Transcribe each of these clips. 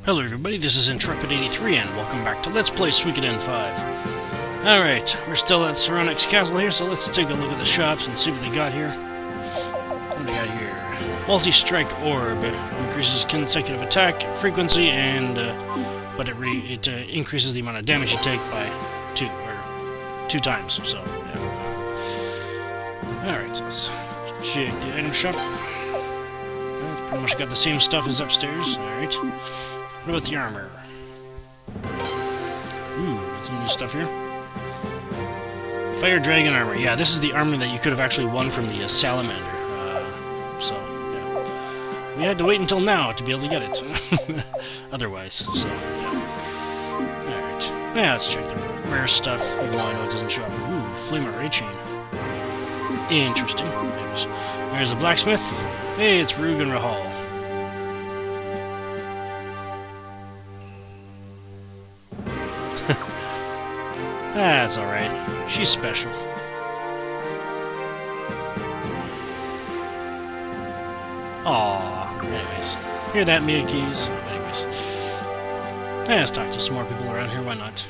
Hello everybody, this is Intrepid83 and welcome back to Let's Play Suikoden 5. Alright, we're still at Saronix's castle here, so let's take a look at the shops and see what they got here. What do they got here? Multi-strike orb. Increases consecutive attack frequency and but it increases the amount of damage you take by two times, so yeah. Alright, so let's check the item shop. Pretty much got the same stuff as upstairs. Alright. What about the armor? Ooh, got some new stuff here. Fire Dragon armor. Yeah, this is the armor that you could have actually won from the salamander. So, yeah. We had to wait until now to be able to get it. Otherwise, so, yeah. Alright. Yeah, let's check the rare stuff, even though I know it doesn't show up. Ooh, Flame Array Chain. Interesting. There's the blacksmith. Hey, it's Rugen Rahal. That's alright. She's special. Aww. Anyways. Hear that, Miyakis? Anyways. Let's talk to some more people around here, why not?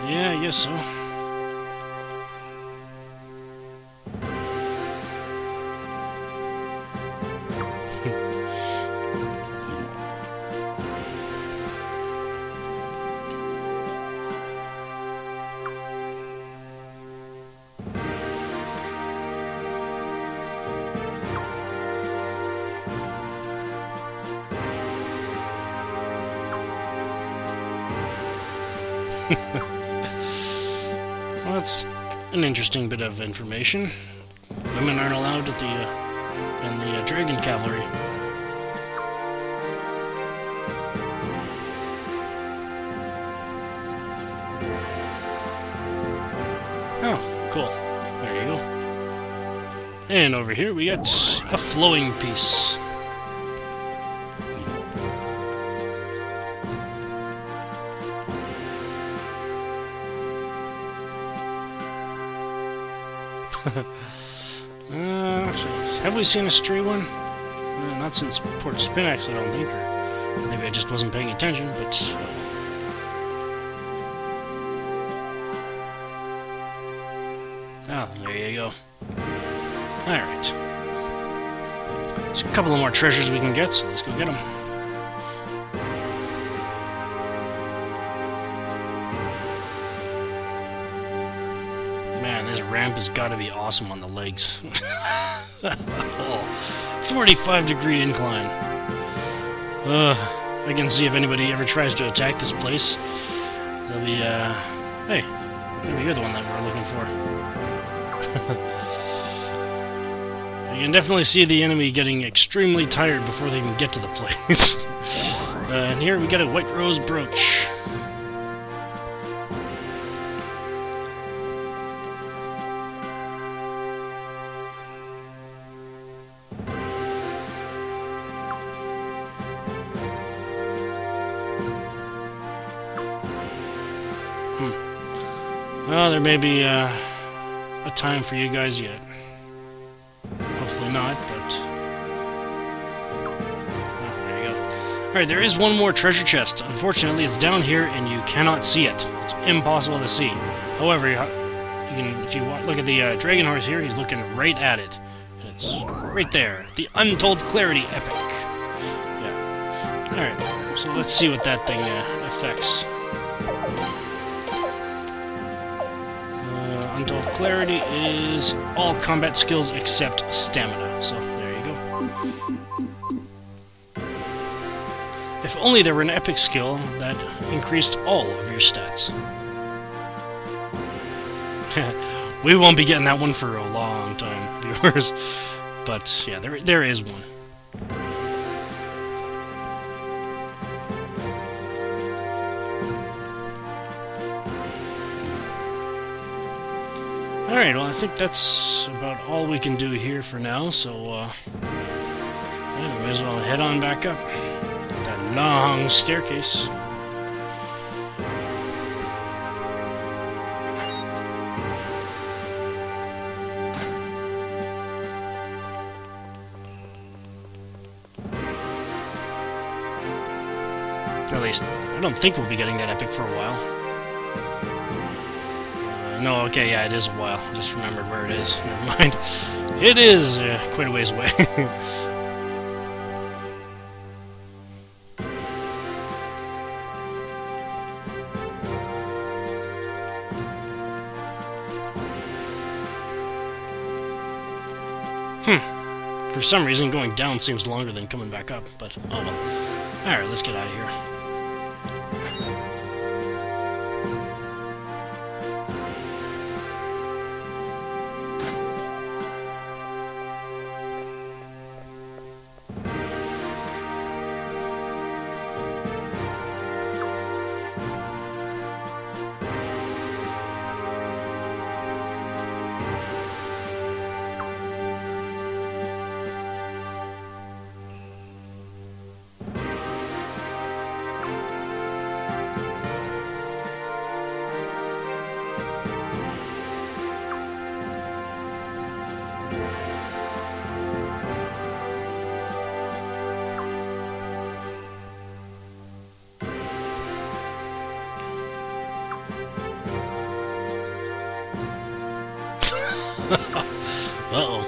Yeah, I guess so. Well, that's an interesting bit of information. Women aren't allowed at in the Dragon Cavalry. Oh, cool. There you go. And over here we got a flowing piece. Have we seen a stray one? Not since Port Spinax, I don't think. Or maybe I just wasn't paying attention, but... Oh, there you go. Alright. There's a couple of more treasures we can get, so let's go get them. Man, this ramp has got to be awesome on the legs. 45-degree incline. I can see if anybody ever tries to attack this place. They'll be, hey, maybe you're the one that we're looking for. You can definitely see the enemy getting extremely tired before they even get to the place. And here we got a white rose brooch. Well, there may be a time for you guys yet. Hopefully not, but... Oh, there you go. Alright, there is one more treasure chest. Unfortunately, it's down here and you cannot see it. It's impossible to see. However, you can, if you look at the Dragon Horse here, he's looking right at it. And it's right there. The Untold Clarity Epic. Yeah. Alright, so let's see what that thing affects. Untold Clarity is all combat skills except stamina, so there you go. If only there were an epic skill that increased all of your stats. We won't be getting that one for a long time, viewers. But yeah, there is one. Alright, well I think that's about all we can do here for now, so yeah, we may as well head on back up that long staircase. least, I don't think we'll be getting that epic for a while. No, okay, yeah, it is a while. I just remembered where it is. Never mind. It is quite a ways away. For some reason, going down seems longer than coming back up, but oh well. Alright, let's get out of here. Uh-oh.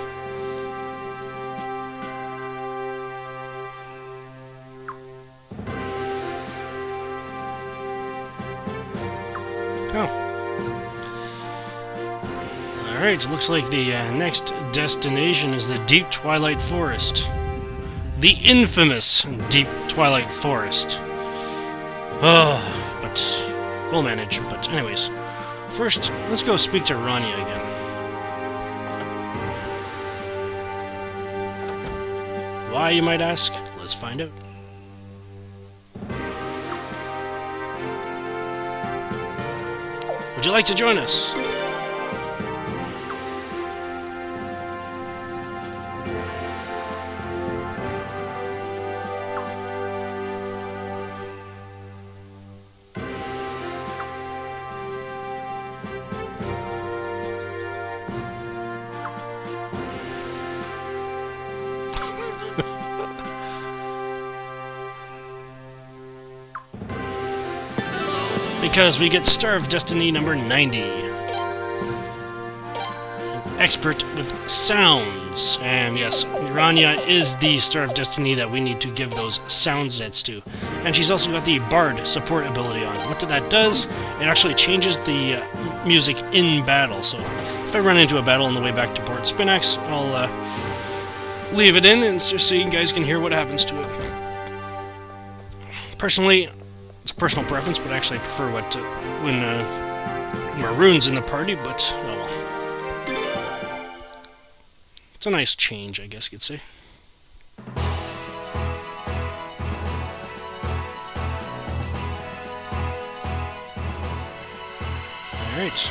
Oh. Alright, looks like the next destination is the Deep Twilight Forest. The infamous Deep Twilight Forest. Oh, but we'll manage. But anyways, first, let's go speak to Rania again. Why, you might ask? Let's find out. Would you like to join us? Because we get Star of Destiny number 90. An expert with sounds. And yes, Rania is the Star of Destiny that we need to give those sound sets to. And she's also got the Bard support ability on. What that does, it actually changes the music in battle. So if I run into a battle on the way back to Port Spinax, I'll leave it in and just so you guys can hear what happens to it. Personally, it's a personal preference, but actually I prefer when Maroon's in the party, but oh well. It's a nice change, I guess you could say. Alright.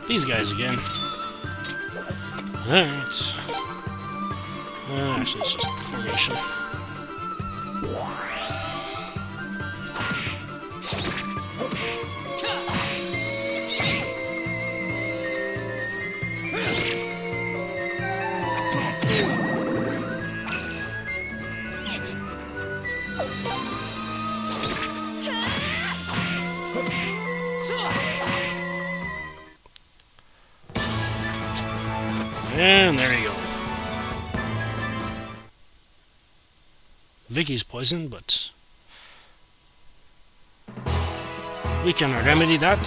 These guys again. Alright. Actually, it's just formation. And there you go. Vicky's poisoned, but we can remedy that.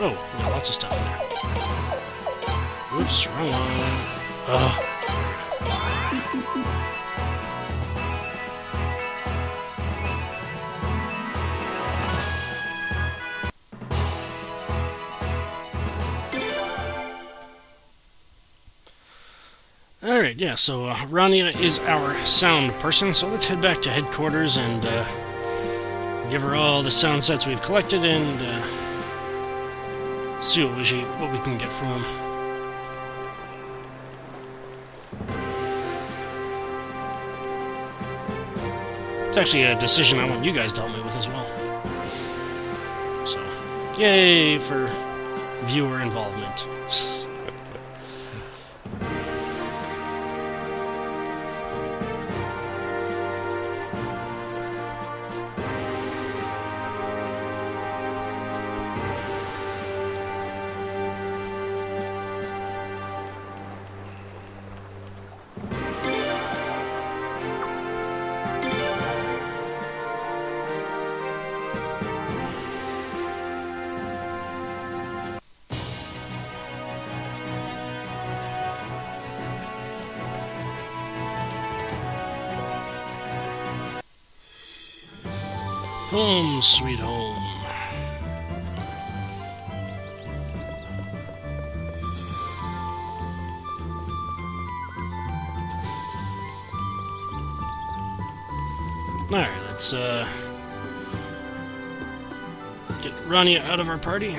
Oh, we got lots of stuff in there. Oops, wrong one. Ugh. Alright, yeah, so Rania is our sound person, so let's head back to headquarters and give her all the sound sets we've collected and see what we can get from them. It's actually a decision I want you guys to help me with as well. So, yay for viewer involvement. Home, sweet home. Alright, let's get Rania out of our party.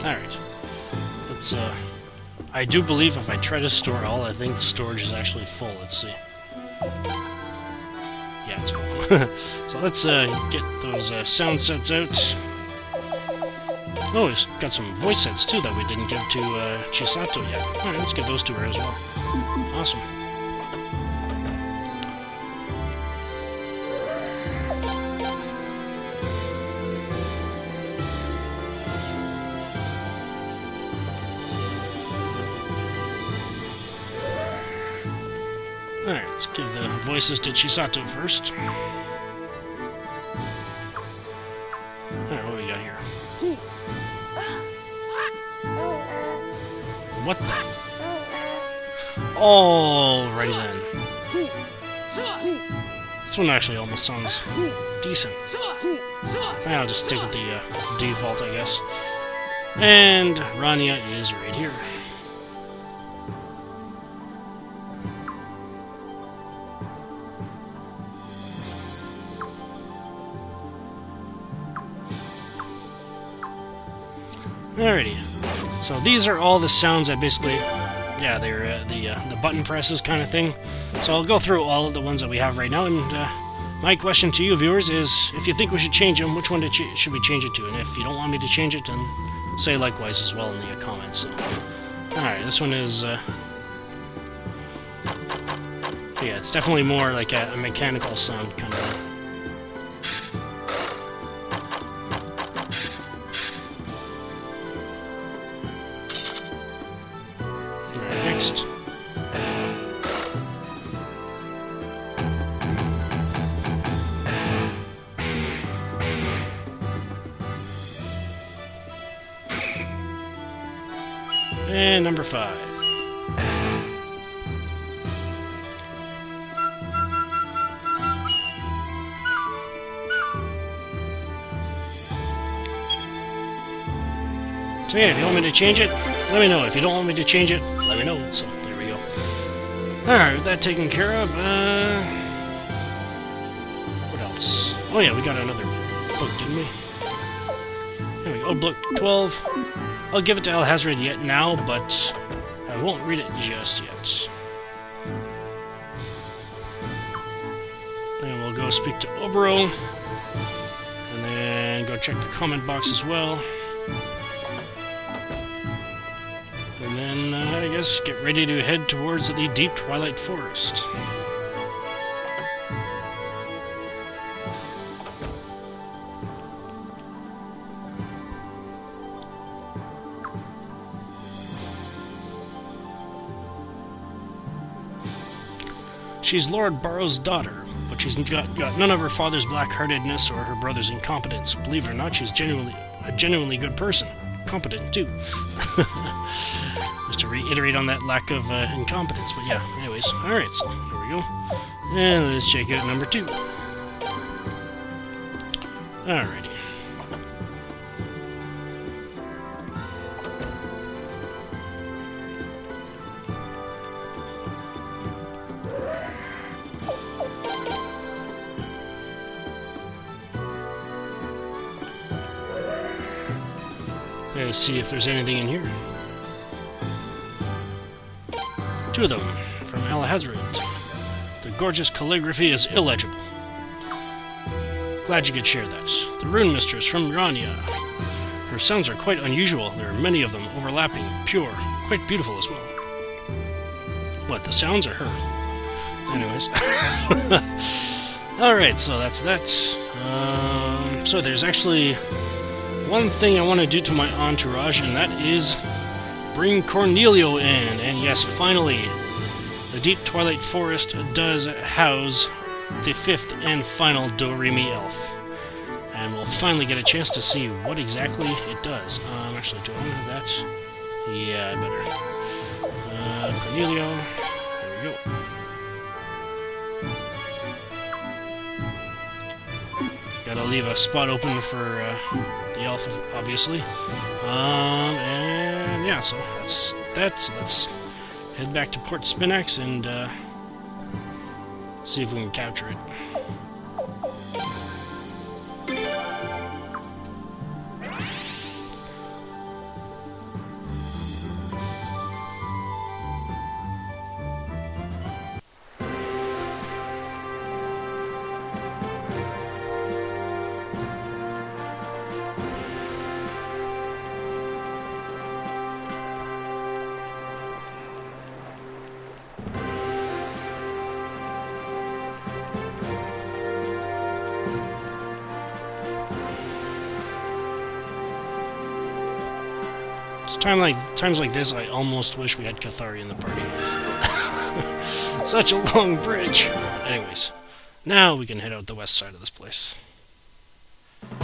Alright, let's I do believe if I try to store all, I think the storage is actually full. Let's see. Yeah, it's full. So let's get those sound sets out. Oh, we've got some voice sets too that we didn't give to Chisato yet. Alright, let's give those to her as well. Awesome. Alright, let's give the voices to Chisato first. Alright, what do we got here? What the? Alrighty then. This one actually almost sounds decent. I'll just stick with the default, I guess. And Rania is right here. Alrighty, so these are all the sounds that basically, yeah, they're the button presses kind of thing. So I'll go through all of the ones that we have right now, and my question to you viewers is, if you think we should change them, which one should we change it to? And if you don't want me to change it, then say likewise as well in the comments. So, alright, this one is, yeah, it's definitely more like a mechanical sound kind of. Next. And number 5. So yeah, if you want me to change it, let me know. If you don't want me to change it, let me know. So, there we go. Alright, with that taken care of, what else? Oh yeah, we got another book, didn't we? There we go, book 12. I'll give it to Alhazred yet now, but I won't read it just yet. Then we'll go speak to Obero, and then go check the comment box as well. And then, I guess, get ready to head towards the deep Twilight Forest. She's Lord Barrow's daughter, but she's got none of her father's black-heartedness or her brother's incompetence. Believe it or not, she's a genuinely good person. Competent, too. Just to reiterate on that lack of incompetence, but yeah, anyways. Alright, so there we go. And let's check out number 2. Alrighty. Let's see if there's anything in here. 2 of them, from Alhazred. The gorgeous calligraphy is illegible. Glad you could share that. The Rune Mistress from Rania. Her sounds are quite unusual. There are many of them, overlapping, pure, quite beautiful as well. What, the sounds or her? Anyways. Alright, so that's that. So there's actually one thing I want to do to my entourage, and that is bring Cornelio in. And yes, finally, the Deep Twilight Forest does house the fifth and final DoReMi elf. And we'll finally get a chance to see what exactly it does. Actually, do I want to have that? Yeah, I better. Cornelio. There we go. Gotta leave a spot open for the elf, obviously. And yeah, so that's that. So let's head back to Port Spinax and see if we can capture it. Times like this, I almost wish we had Cathari in the party. Such a long bridge. Anyways, now we can head out the west side of this place. And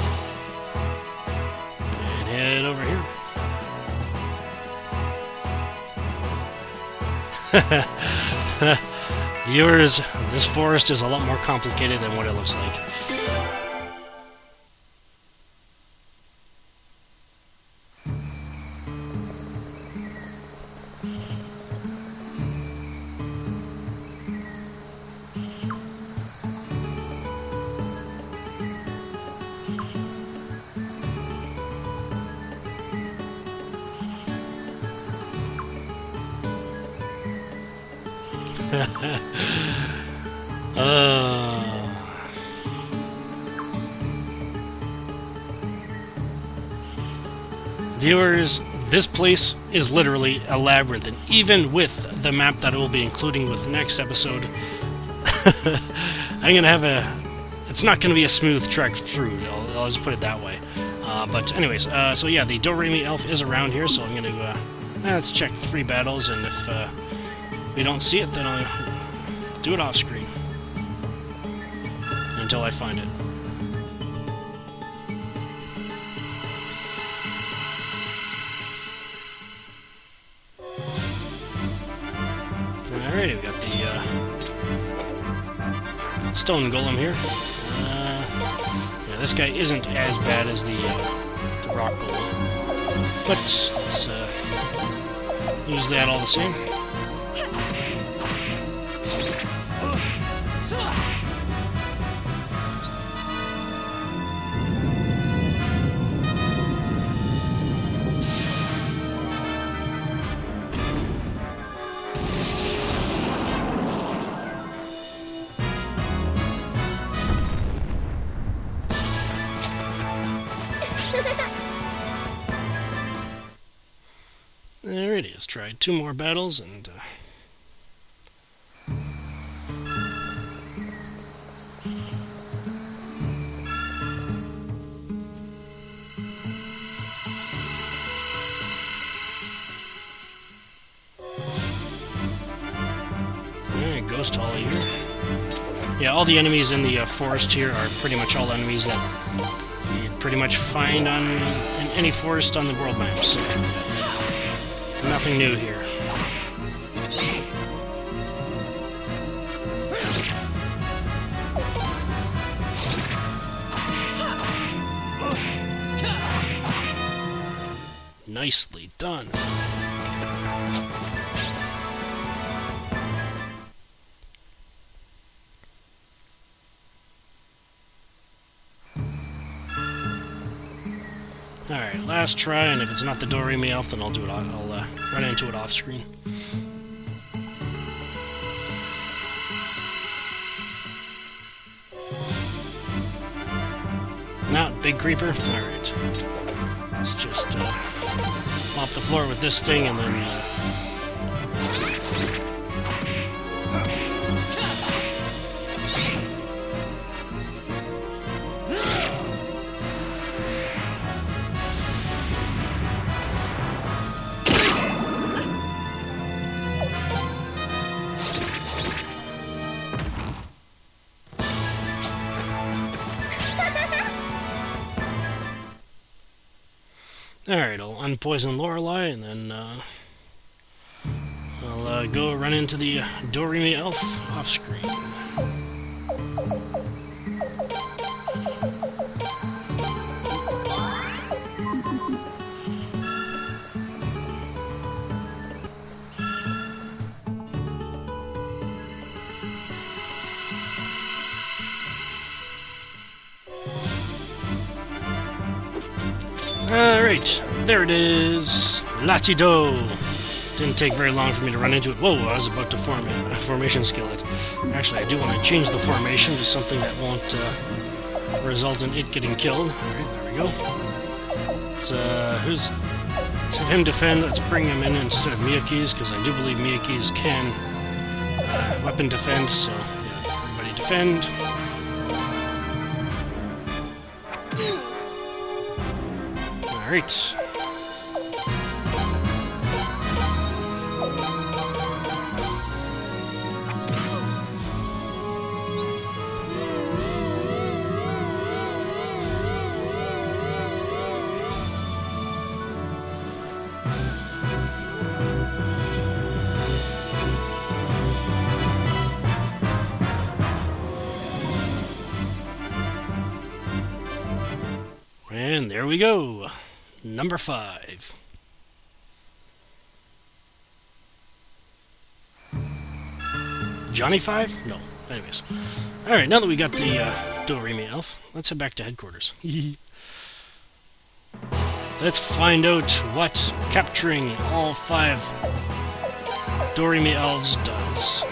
head over here. Viewers, this forest is a lot more complicated than what it looks like. Viewers, this place is literally a labyrinth, and even with the map that I will be including with the next episode, I'm gonna have it's not gonna be a smooth trek through. I'll just put it that way. But anyways, so yeah, the DoReMi elf is around here, so I'm gonna let's check 3 battles, and if we don't see it, then I'll do it off screen until I find it. Alrighty, we got the stone golem here. Yeah, this guy isn't as bad as the rock golem, but let's use that all the same. There it is. Tried 2 more battles, and alright, Ghost Holly here. Yeah, all the enemies in the forest here are pretty much all enemies that you pretty much find in any forest on the world map. So nothing new here. Nicely done. Alright, last try, and if it's not the DoReMi elf, then I'll do it. I'll run into it off screen. Not big creeper. Alright. Let's just mop the floor with this thing, and then Alright, I'll unpoison Lorelei, and then I'll go run into the DoReMi elf off-screen. Alright, there it is. Latido. Didn't take very long for me to run into it. Whoa, I was about to form a formation skillet. Actually, I do want to change the formation to something that won't result in it getting killed. Alright, there we go. Let's have him defend. Let's bring him in instead of Miyaki's, because I do believe Miyaki's can weapon defend, so yeah, everybody defend. Alright. And there we go. Number 5. Johnny 5? No. Anyways. Alright, now that we got the DoReMi elf, let's head back to headquarters. Let's find out what capturing all 5 DoReMi elves does.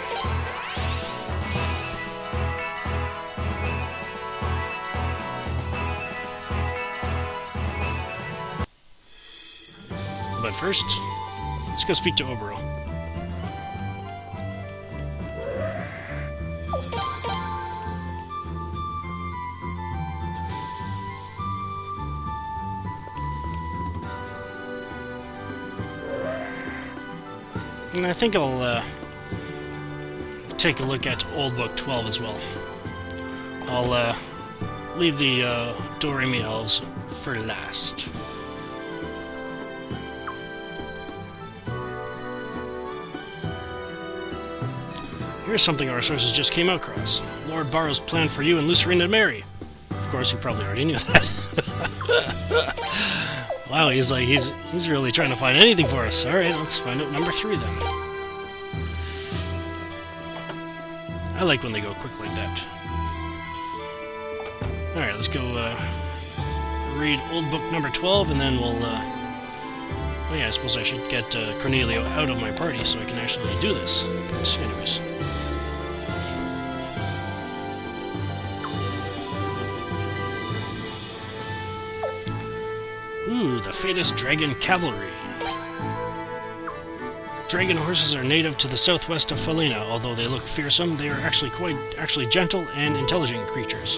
But first, let's go speak to Obero. And I think I'll take a look at Old Book 12 as well. I'll leave the DoReMi elves for last. Here's something our sources just came across. Lord Barrow's plan for you and Lucerina to marry. Of course, you probably already knew that. Wow, he's really trying to find anything for us. Alright, let's find out number 3 then. I like when they go quick like that. Alright, let's go read Old Book number 12, and then we'll... oh yeah, I suppose I should get Cornelio out of my party so I can actually do this. But anyways... Ooh, the Feitas Dragon Cavalry. Dragon horses are native to the southwest of Felina. Although they look fearsome, they are actually gentle and intelligent creatures.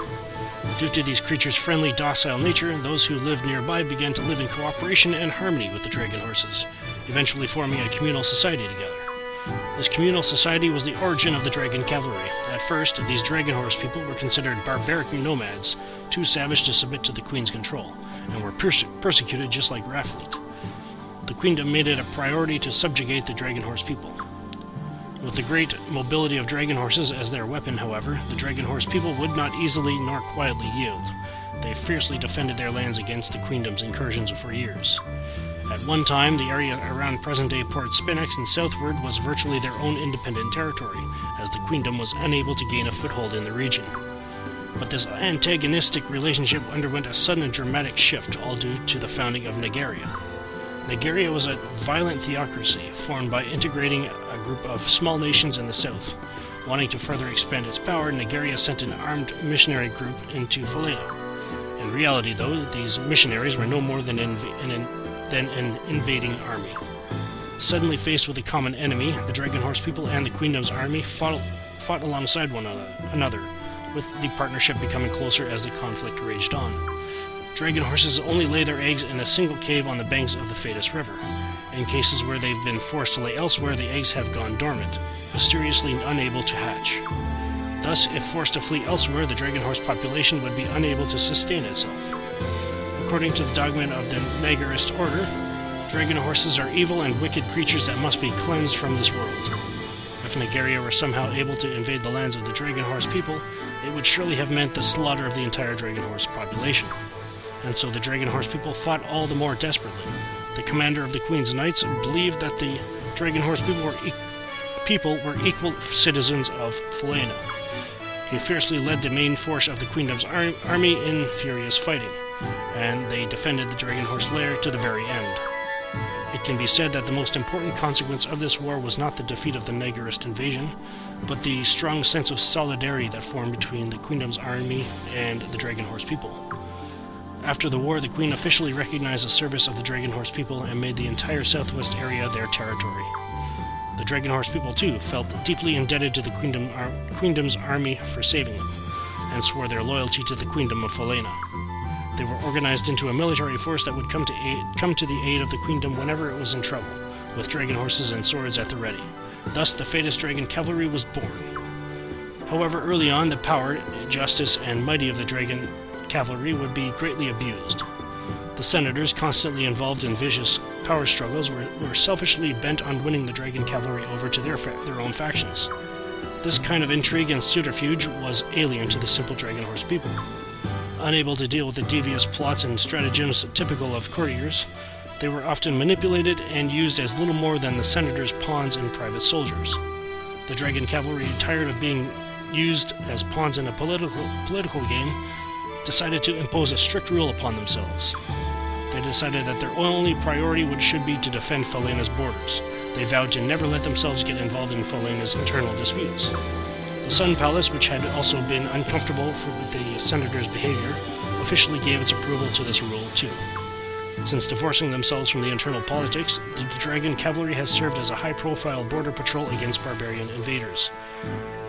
Due to these creatures' friendly, docile nature, those who lived nearby began to live in cooperation and harmony with the dragon horses, eventually forming a communal society together. This communal society was the origin of the Dragon Cavalry. At first, these dragon horse people were considered barbaric nomads, too savage to submit to the Queen's control, and were persecuted just like Raffleet. The Queendom made it a priority to subjugate the dragon horse people. With the great mobility of dragon horses as their weapon, however, the dragon horse people would not easily nor quietly yield. They fiercely defended their lands against the Queendom's incursions for years. At one time, the area around present-day Port Spinnex and southward was virtually their own independent territory, as the Queendom was unable to gain a foothold in the region. But this antagonistic relationship underwent a sudden and dramatic shift, all due to the founding of Nagaria. Nagaria was a violent theocracy, formed by integrating a group of small nations in the south. Wanting to further expand its power, Nagaria sent an armed missionary group into Felina. In reality, though, these missionaries were no more than an invading army. Suddenly faced with a common enemy, the Dragon Horse people and the Queendom's army fought alongside one another, with the partnership becoming closer as the conflict raged on. Dragon horses only lay their eggs in a single cave on the banks of the Feitas River. In cases where they've been forced to lay elsewhere, the eggs have gone dormant, mysteriously unable to hatch. Thus, if forced to flee elsewhere, the dragon horse population would be unable to sustain itself. According to the dogma of the Nagarist order, dragon horses are evil and wicked creatures that must be cleansed from this world. If Nagaria were somehow able to invade the lands of the dragon horse people, it would surely have meant the slaughter of the entire dragon horse population. And so the dragon horse people fought all the more desperately. The commander of the Queen's Knights believed that the dragon horse people were equal citizens of Falena. He fiercely led the main force of the Queendom's army in furious fighting, and they defended the dragon horse lair to the very end. It can be said that the most important consequence of this war was not the defeat of the Nagarist invasion, but the strong sense of solidarity that formed between the Queendom's army and the dragon horse people. After the war, the Queen officially recognized the service of the dragon horse people and made the entire southwest area their territory. The dragon horse people, too, felt deeply indebted to the Queendom's army for saving them, and swore their loyalty to the Queendom of Falena. They were organized into a military force that would come to the aid of the Queendom whenever it was in trouble, with dragon horses and swords at the ready. Thus, the Feitas Dragon Cavalry was born. However, early on, the power, justice, and mighty of the Dragon Cavalry would be greatly abused. The senators, constantly involved in vicious power struggles, were selfishly bent on winning the Dragon Cavalry over to their own factions. This kind of intrigue and subterfuge was alien to the simple dragon horse people. Unable to deal with the devious plots and stratagems typical of courtiers, they were often manipulated and used as little more than the senators' pawns and private soldiers. The Dragon Cavalry, tired of being used as pawns in a political game, decided to impose a strict rule upon themselves. They decided that their only priority should be to defend Falena's borders. They vowed to never let themselves get involved in Falena's internal disputes. The Sun Palace, which had also been uncomfortable with the senators' behavior, officially gave its approval to this rule too. Since divorcing themselves from the internal politics, the Dragon Cavalry has served as a high-profile border patrol against barbarian invaders,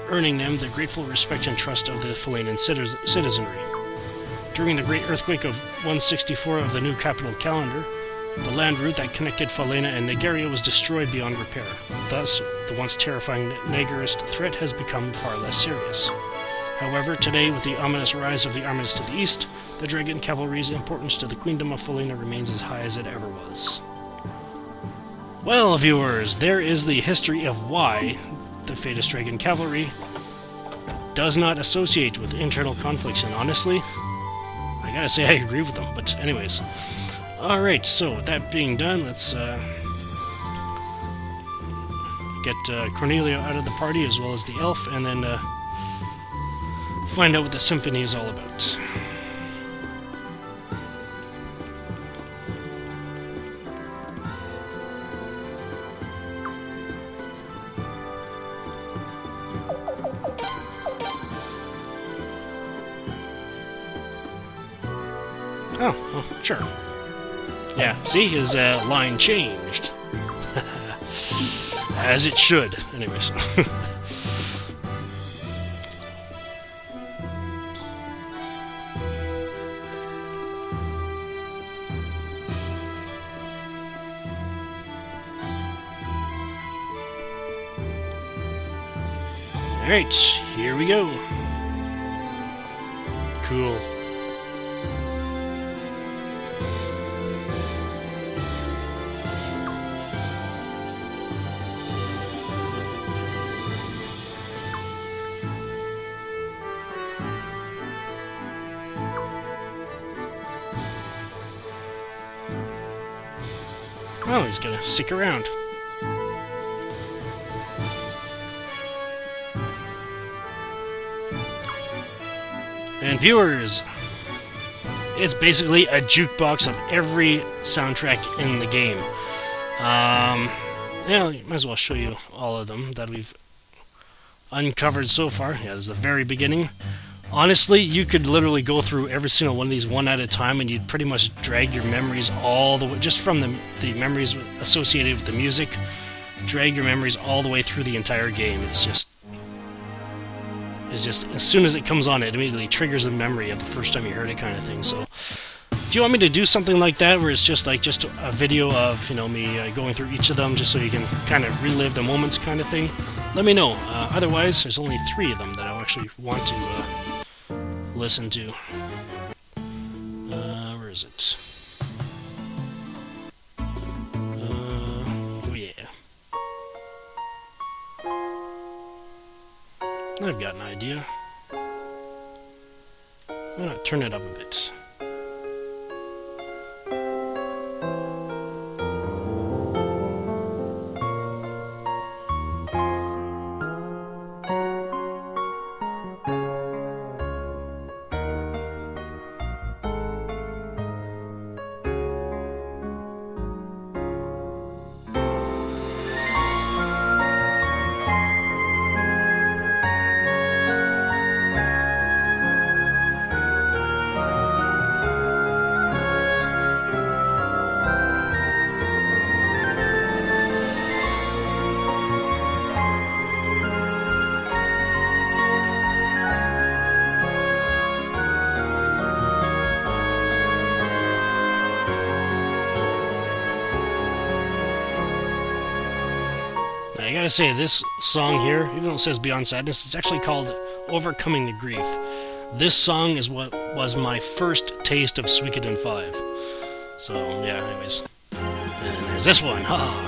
earning them the grateful respect and trust of the Falenan citizenry. During the Great Earthquake of 164 of the new capital calendar, the land route that connected Falena and Nagaria was destroyed beyond repair. Thus, the once terrifying Nagarist threat has become far less serious. However, today, with the ominous rise of the armies to the east, the Dragon Cavalry's importance to the Queendom of Falena remains as high as it ever was. Well, viewers, there is the history of why the Feitas Dragon Cavalry does not associate with internal conflicts, and honestly, I gotta say I agree with them, but anyways. Alright, so with that being done, let's get Cornelio out of the party as well as the elf, and then find out what the Symphony is all about. Oh, well, sure. Yeah, see, his line changed. As it should. Anyways. Alright, here we go. Cool. Oh, he's gonna stick around. And viewers, it's basically a jukebox of every soundtrack in the game. Yeah, might as well show you all of them that we've uncovered so far. Yeah, this is the very beginning. Honestly, you could literally go through every single one of these one at a time, and you'd pretty much drag your memories all the way, just from the memories associated with the music, drag your memories all the way through the entire game. It's just, as soon as it comes on, it immediately triggers the memory of the first time you heard it, kind of thing. So, if you want me to do something like that, where it's just like a video of, you know, me going through each of them, just so you can kind of relive the moments, kind of thing, let me know. Otherwise, there's only 3 of them that I actually want to listen to. Where is is it? Oh yeah. I've got an idea. Why not turn it up a bit? I gotta say, this song here, even though it says Beyond Sadness, it's actually called Overcoming the Grief. This song is what was my first taste of Suikoden 5. So, yeah, anyways. And then there's this one, ha!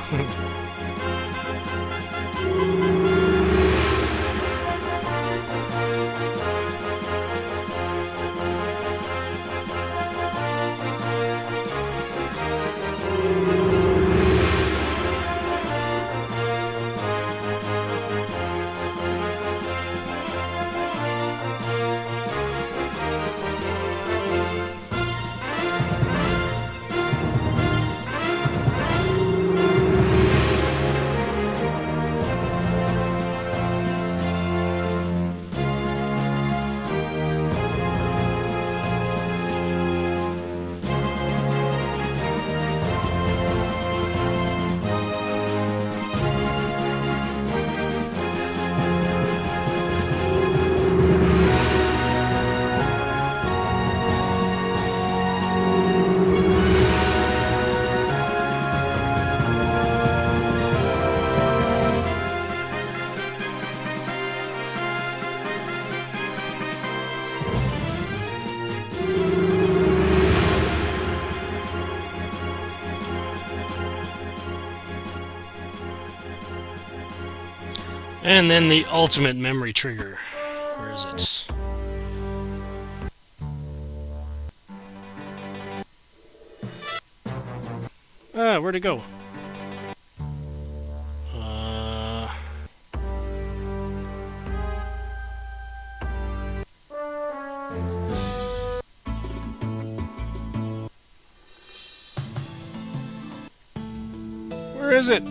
And then the ultimate memory trigger. Where is it? Ah, where'd it go? Where is it?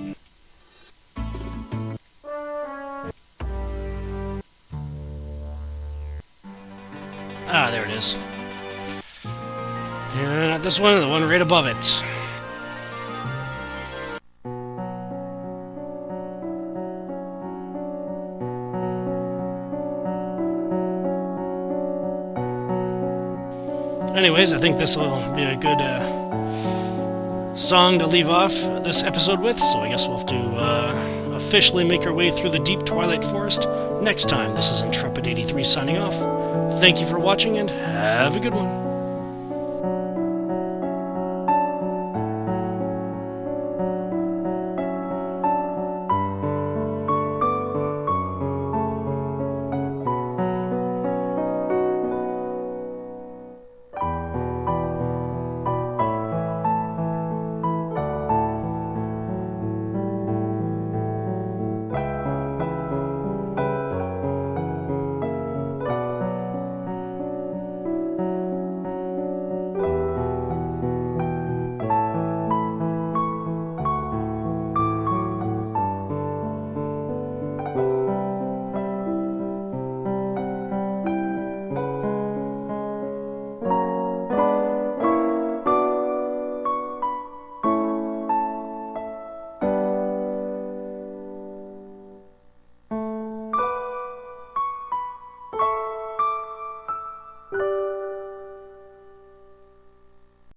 Ah, there it is. Yeah, not this one, the one right above it. Anyways, I think this will be a good song to leave off this episode with, so I guess we'll have to officially make our way through the deep Twilight Forest next time. This is Intrepid83 signing off. Thank you for watching, and have a good one.